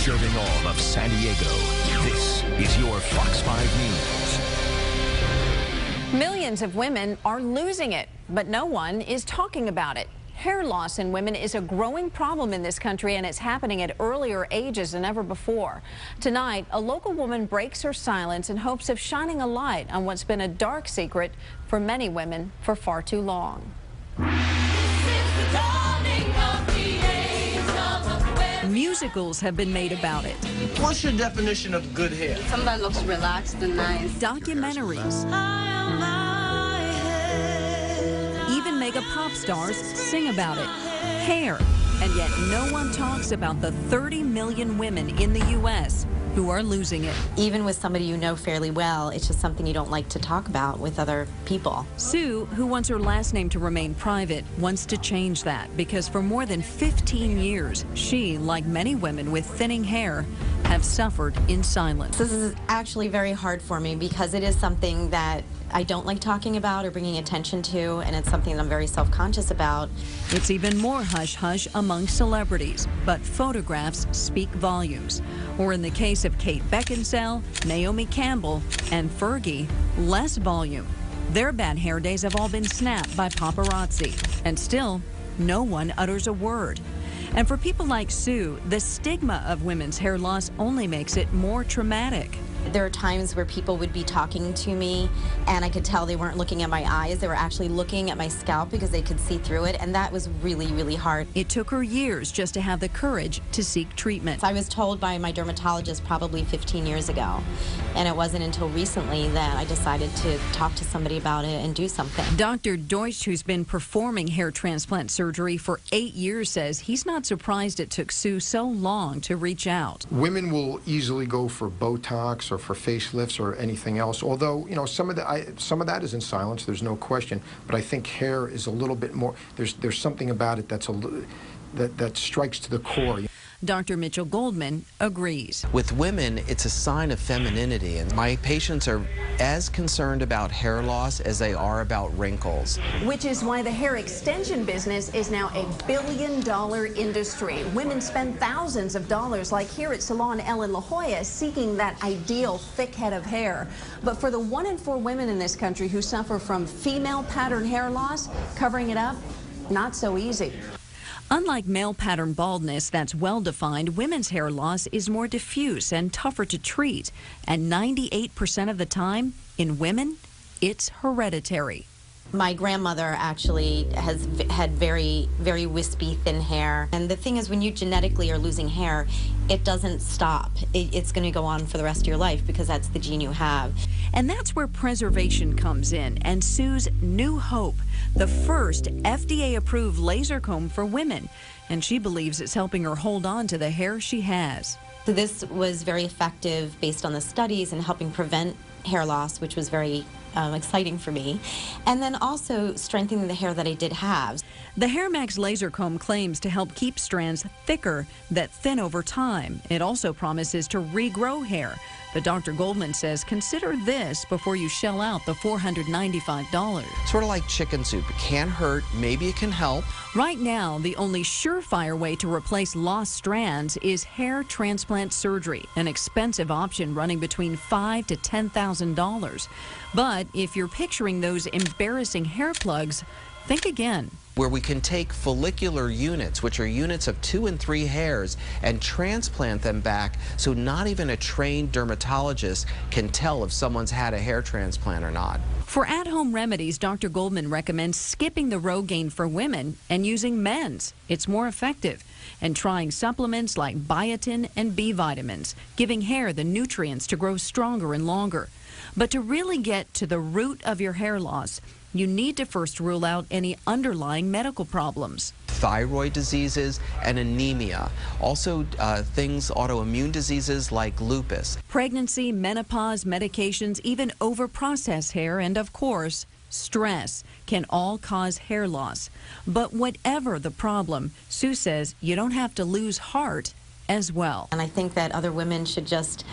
Serving all of San Diego, this is your Fox 5 News. Millions of women are losing it, but no one is talking about it. Hair loss in women is a growing problem in this country, and it's happening at earlier ages than ever before. Tonight, a local woman breaks her silence in hopes of shining a light on what's been a dark secret for many women for far too long. Musicals have been made about it. What's your definition of good hair? Something that looks relaxed and nice. Documentaries. Even mega pop stars sing about it. Hair. And yet no one talks about the 30 million women in the U.S. who are losing it. Even with somebody you know fairly well, it's just something you don't like to talk about with other people. Sue, who wants her last name to remain private, wants to change that because for more than 15 years, she, like many women with thinning hair, have suffered in silence. This is actually very hard for me because it is something that I don't like talking about or bringing attention to, and it's something that I'm very self-conscious about. It's even more hush-hush among celebrities, but photographs speak volumes. Or in the case of Kate Beckinsale, Naomi Campbell, and Fergie, less volume. Their bad hair days have all been snapped by paparazzi, and still, no one utters a word. And for people like Sue, the stigma of women's hair loss only makes it more traumatic. There are times where people would be talking to me and I could tell they weren't looking at my eyes. They were actually looking at my scalp because they could see through it, and that was really, really hard. It took her years just to have the courage to seek treatment. I was told by my dermatologist probably 15 years ago, and it wasn't until recently that I decided to talk to somebody about it and do something. Dr. Deutsch, who's been performing hair transplant surgery for 8 years, says he's not surprised it took Sue so long to reach out. Women will easily go for Botox or for facelifts or anything else, although, you know, some of that is in silence, there's no question, but I think hair is a little bit more, there's something about it that's that strikes to the core. Dr. Mitchell Goldman agrees. With women, it's a sign of femininity, and my patients are as concerned about hair loss as they are about wrinkles. Which is why the hair extension business is now a billion-dollar industry. Women spend thousands of dollars, like here at Salon Ellen La Jolla, seeking that ideal thick head of hair. But for the 1 in 4 women in this country who suffer from female pattern hair loss, covering it up, not so easy. Unlike male pattern baldness that's well-defined, women's hair loss is more diffuse and tougher to treat. And 98% of the time, in women, it's hereditary. My grandmother actually has had very, very wispy, thin hair. And the thing is, when you genetically are losing hair, it doesn't stop. It's going to go on for the rest of your life because that's the gene you have. And that's where preservation comes in, and Sue's new hope, the first FDA-approved laser comb for women. And she believes it's helping her hold on to the hair she has. So this was very effective based on the studies and helping prevent hair loss, which was very exciting for me, and then also strengthening the hair that I did have. The HairMax LaserComb claims to help keep strands thicker that thin over time. It also promises to regrow hair. But Dr. Goldman says consider this before you shell out the $495. Sort of like chicken soup. It can't hurt, maybe it can help. Right now, the only surefire way to replace lost strands is hair transplant surgery, an expensive option running between $5,000 to $10,000. But if you're picturing those embarrassing hair plugs, think again. Where we can take follicular units, which are units of 2 and 3 hairs, and transplant them back so not even a trained dermatologist can tell if someone's had a hair transplant or not. For at-home remedies, Dr. Goldman recommends skipping the Rogaine for women and using men's. It's more effective. And trying supplements like biotin and B vitamins, giving hair the nutrients to grow stronger and longer. But to really get to the root of your hair loss, you need to first rule out any underlying medical problems. Thyroid diseases and anemia. Also autoimmune diseases like lupus. Pregnancy, menopause, medications, even over-processed hair, and of course, stress can all cause hair loss. But whatever the problem, Sue says you don't have to lose heart as well. And I think that other women should just,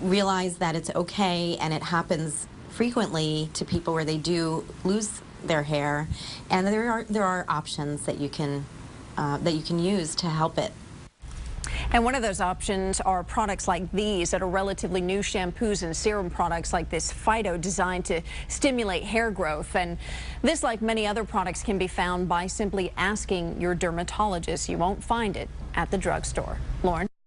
realize that it's okay, and it happens frequently to people where they do lose their hair, and there are options that you can use to help it. And one of those options are products like these that are relatively new shampoos and serum products like this Phyto designed to stimulate hair growth. And this, like many other products, can be found by simply asking your dermatologist. You won't find it at the drugstore. Lauren?